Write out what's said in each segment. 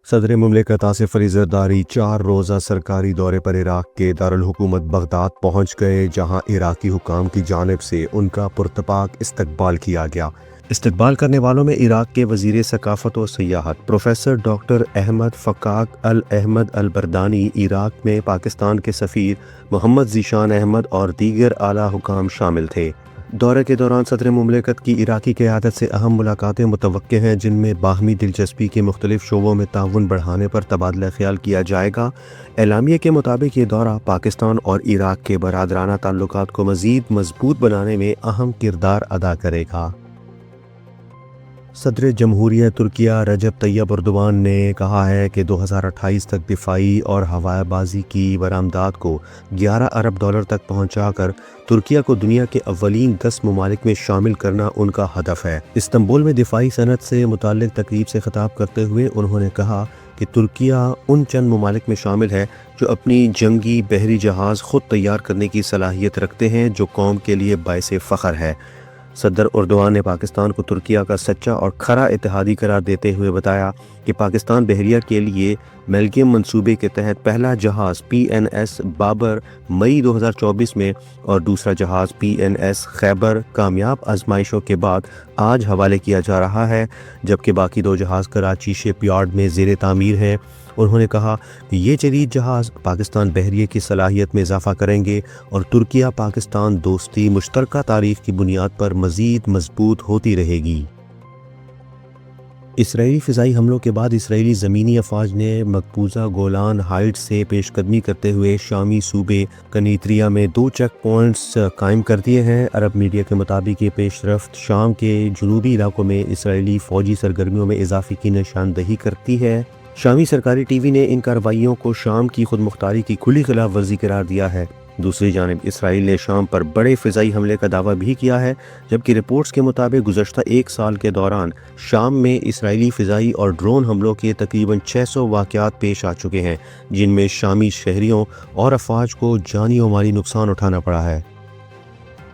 صدر مملکت آصف علی زرداری 4 روزہ سرکاری دورے پر عراق کے دارالحکومت بغداد پہنچ گئے، جہاں عراقی حکام کی جانب سے ان کا پرتپاک استقبال کیا گیا۔ استقبال کرنے والوں میں عراق کے وزیر ثقافت و سیاحت پروفیسر ڈاکٹر احمد فقاق الاحمد البردانی، عراق میں پاکستان کے سفیر محمد ذیشان احمد اور دیگر اعلیٰ حکام شامل تھے۔ دورے کے دوران صدر مملکت کی عراقی قیادت سے اہم ملاقاتیں متوقع ہیں، جن میں باہمی دلچسپی کے مختلف شعبوں میں تعاون بڑھانے پر تبادلہ خیال کیا جائے گا۔ اعلامیے کے مطابق یہ دورہ پاکستان اور عراق کے برادرانہ تعلقات کو مزید مضبوط بنانے میں اہم کردار ادا کرے گا۔ صدر جمہوریہ ترکیہ رجب طیب اردوان نے کہا ہے کہ 2028 تک دفاعی اور ہوائے بازی کی برآمدات کو 11 ارب ڈالر تک پہنچا کر ترکیہ کو دنیا کے اولین 10 ممالک میں شامل کرنا ان کا ہدف ہے۔ استنبول میں دفاعی صنعت سے متعلق تقریب سے خطاب کرتے ہوئے انہوں نے کہا کہ ترکیہ ان چند ممالک میں شامل ہے جو اپنی جنگی بحری جہاز خود تیار کرنے کی صلاحیت رکھتے ہیں، جو قوم کے لیے باعث فخر ہے۔ صدر اردوان نے پاکستان کو ترکیہ کا سچا اور کھرا اتحادی قرار دیتے ہوئے بتایا کہ پاکستان بحریہ کے لیے میلگیم منصوبے کے تحت پہلا جہاز PNS بابر مئی 2024 میں اور دوسرا جہاز PNS خیبر کامیاب آزمائشوں کے بعد آج حوالے کیا جا رہا ہے، جبکہ باقی 2 جہاز کراچی شپ یارڈ میں زیر تعمیر ہیں۔ انہوں نے کہا کہ یہ جدید جہاز پاکستان بحریے کی صلاحیت میں اضافہ کریں گے اور ترکیہ پاکستان دوستی مشترکہ تاریخ کی بنیاد پر مزید مضبوط ہوتی رہے گی۔ اسرائیلی فضائی حملوں کے بعد اسرائیلی زمینی افواج نے مقبوضہ گولان ہائٹس سے پیش قدمی کرتے ہوئے شامی صوبے کنیتریا میں 2 چیک پوائنٹس قائم کر دیے ہیں۔ عرب میڈیا کے مطابق یہ پیش رفت شام کے جنوبی علاقوں میں اسرائیلی فوجی سرگرمیوں میں اضافے کی نشاندہی کرتی ہے۔ شامی سرکاری ٹی وی نے ان کارروائیوں کو شام کی خود مختاری کی کھلی خلاف ورزی قرار دیا ہے۔ دوسری جانب اسرائیل نے شام پر بڑے فضائی حملے کا دعویٰ بھی کیا ہے، جبکہ رپورٹس کے مطابق گزشتہ 1 سال کے دوران شام میں اسرائیلی فضائی اور ڈرون حملوں کے تقریباً 600 واقعات پیش آ چکے ہیں، جن میں شامی شہریوں اور افواج کو جانی و مالی نقصان اٹھانا پڑا ہے۔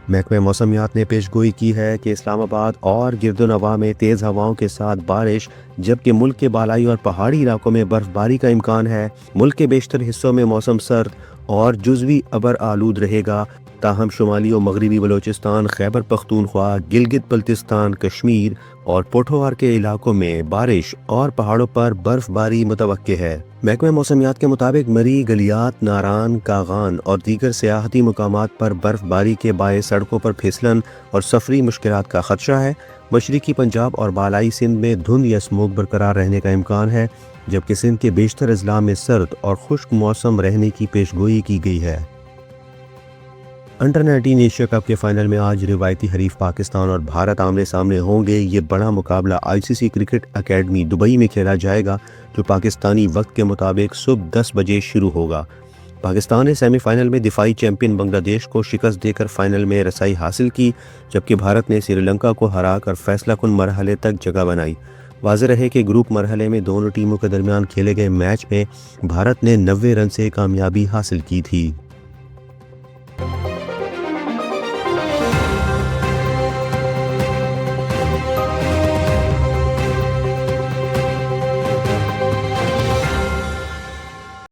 محکمہ موسمیات نے پیش گوئی کی ہے کہ اسلام آباد اور گرد و نواح میں تیز ہواؤں کے ساتھ بارش، جبکہ ملک کے بالائی اور پہاڑی علاقوں میں برف باری کا امکان ہے۔ ملک کے بیشتر حصوں میں موسم سرد اور جزوی ابر آلود رہے گا، تاہم شمالی و مغربی بلوچستان، خیبر پختونخوا، گلگت بلتستان، کشمیر اور پوٹھوار کے علاقوں میں بارش اور پہاڑوں پر برف باری متوقع ہے۔ محکمہ موسمیات کے مطابق مری، گلیات، ناران، کاغان اور دیگر سیاحتی مقامات پر برف باری کے باعث سڑکوں پر پھسلن اور سفری مشکلات کا خدشہ ہے۔ مشرقی پنجاب اور بالائی سندھ میں دھند یا اسموگ برقرار رہنے کا امکان ہے، جبکہ سندھ کے بیشتر اضلاع میں سرد اور خشک موسم رہنے کی پیش گوئی کی گئی ہے۔ انڈر-19 ایشیا کپ کے فائنل میں آج روایتی حریف پاکستان اور بھارت آمنے سامنے ہوں گے۔ یہ بڑا مقابلہ ICC کرکٹ اکیڈمی دبئی میں کھیلا جائے گا، جو پاکستانی وقت کے مطابق صبح 10 بجے شروع ہوگا۔ پاکستان نے سیمی فائنل میں دفاعی چیمپئن بنگلہ دیش کو شکست دے کر فائنل میں رسائی حاصل کی، جبکہ بھارت نے سری لنکا کو ہرا کر فیصلہ کن مرحلے تک جگہ بنائی۔ واضح رہے کہ گروپ مرحلے میں دونوں ٹیموں کے درمیان کھیلے گئے میچ میں بھارت نے 90 رن سے کامیابی حاصل کی تھی۔